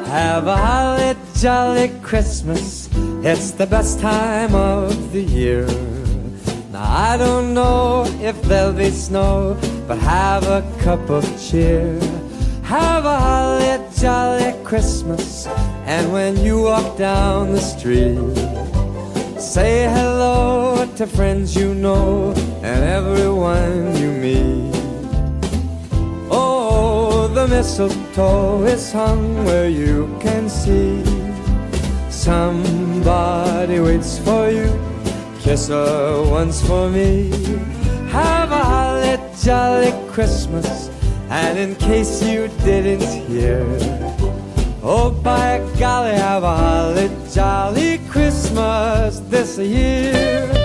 Have a holly jolly Christmas, it's the best time of the year. Now I don't know if there'll be snow, but have a cup of cheer. Have a holly jolly Christmas, and when you walk down the street, say hello to friends you know and everyone you meet. Oh, the mistletoe is hung where you can see. Somebody waits for you, kiss her once for me. Have a holly jolly Christmas, and in case you didn't hear, oh, by golly, have a holly jolly Christmas this year.